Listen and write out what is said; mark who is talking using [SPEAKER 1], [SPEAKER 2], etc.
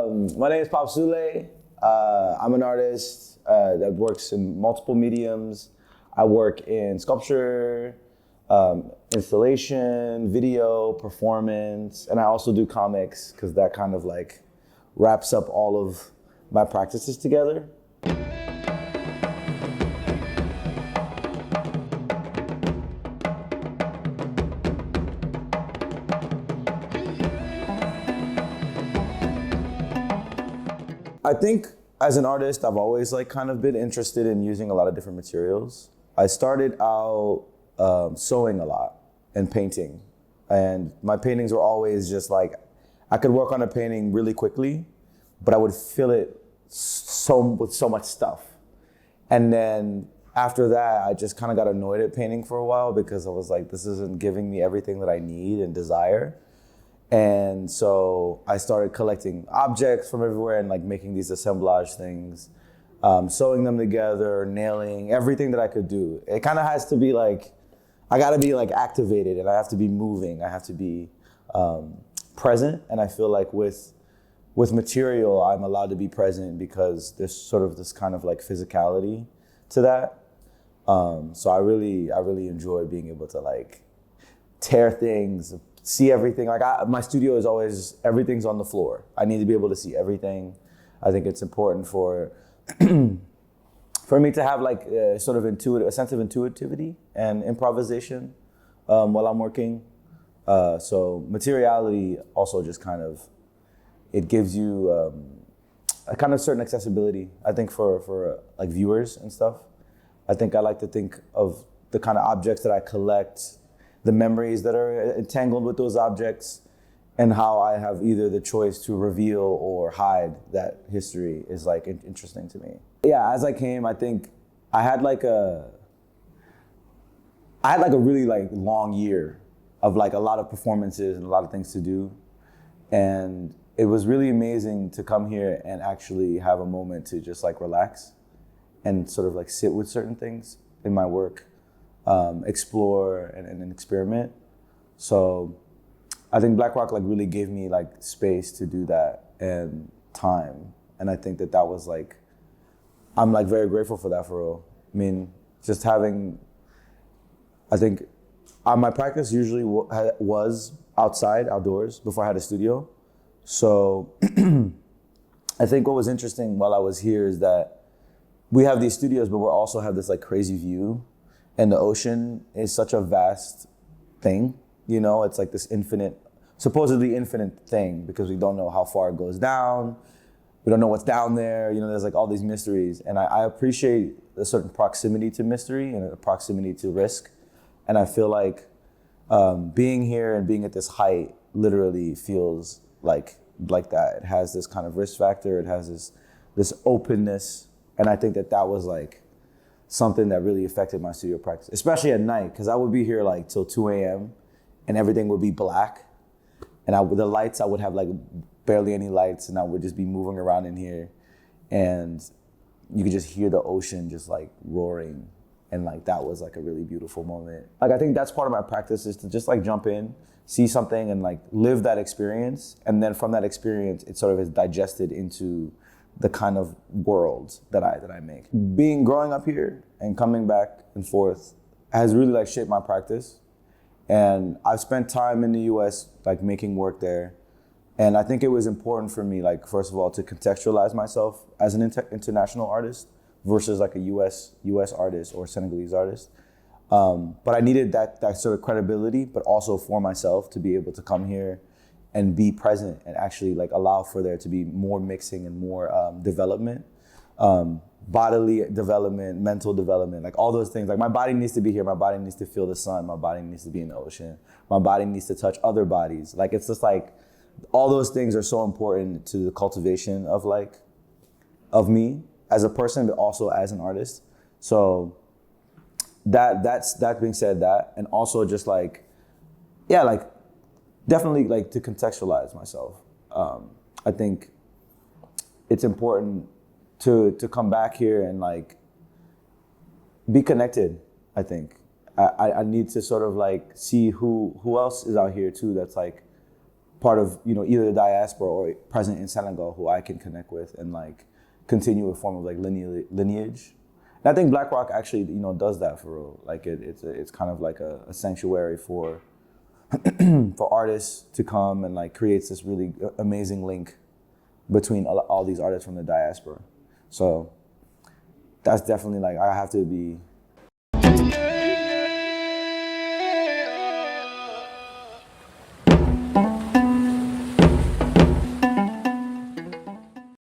[SPEAKER 1] My name is Pap Souleye. I'm an artist that works in multiple mediums. I work in sculpture, installation, video, performance, and I also do comics because that kind of like wraps up all of my practices together. I think as an artist, I've always like kind of been interested in using a lot of different materials. I started out sewing a lot and painting. And my paintings were always just like, I could work on a painting really quickly, but I would fill it with so much stuff. And then after that, I just kind of got annoyed at painting for a while because I was like, this isn't giving me everything that I need and desire. And so I started collecting objects from everywhere and like making these assemblage things, sewing them together, nailing, everything that I could do. It kind of has to be like, I gotta be like activated and I have to be moving. I have to be present. And I feel like with material, I'm allowed to be present because there's sort of this kind of like physicality to that. So I really enjoy being able to like tear things, see everything. Like my studio is always, everything's on the floor. I need to be able to see everything. I think it's important for me to have like a sense of intuitivity and improvisation while I'm working. So materiality also just kind of, it gives you a kind of certain accessibility, I think for like viewers and stuff. I think I like to think of the kind of objects that I collect, the memories that are entangled with those objects, and how I have either the choice to reveal or hide that history is like interesting to me. Yeah, as I came, I think I had like a really like long year of like a lot of performances and a lot of things to do. And it was really amazing to come here and actually have a moment to just like relax and sort of like sit with certain things in my work. Explore and experiment. So I think Black Rock like really gave me like space to do that and time. And I think that was like, I'm like very grateful for that for real. I mean, just having, I think my practice usually was outdoors before I had a studio. So I think what was interesting while I was here is that we have these studios, but we also have this like crazy view. And the ocean is such a vast thing, you know, it's like this supposedly infinite thing because we don't know how far it goes down. We don't know what's down there. You know, there's like all these mysteries. And I appreciate a certain proximity to mystery and a proximity to risk. And I feel like being here and being at this height literally feels like that. It has this kind of risk factor. It has this openness. And I think that was like, something that really affected my studio practice, especially at night, because I would be here like till 2 a.m. and everything would be black. And the lights, I would have like barely any lights and I would just be moving around in here. And you could just hear the ocean just like roaring. And like that was like a really beautiful moment. Like I think that's part of my practice is to just like jump in, see something and like live that experience. And then from that experience, it sort of is digested into the kind of world that I make. Growing up here and coming back and forth has really like shaped my practice. And I've spent time in the US like making work there. And I think it was important for me, like first of all, to contextualize myself as an international artist versus like a US artist or Senegalese artist. But I needed that sort of credibility, but also for myself to be able to come here and be present and actually like allow for there to be more mixing and more development, bodily development, mental development, like all those things. Like my body needs to be here, my body needs to feel the sun, my body needs to be in the ocean, my body needs to touch other bodies. Like it's just like, all those things are so important to the cultivation of me as a person, but also as an artist. So that being said, and also just like, yeah, like, definitely like to contextualize myself. I think it's important to come back here and like be connected, I think. I need to sort of like see who else is out here too that's like part of, you know, either the diaspora or present in Senegal who I can connect with and like continue a form of like lineage. And I think Black Rock actually, you know, does that for real. Like it's kind of like a sanctuary for for artists to come, and like creates this really amazing link between all these artists from the diaspora. So that's definitely like, I have to be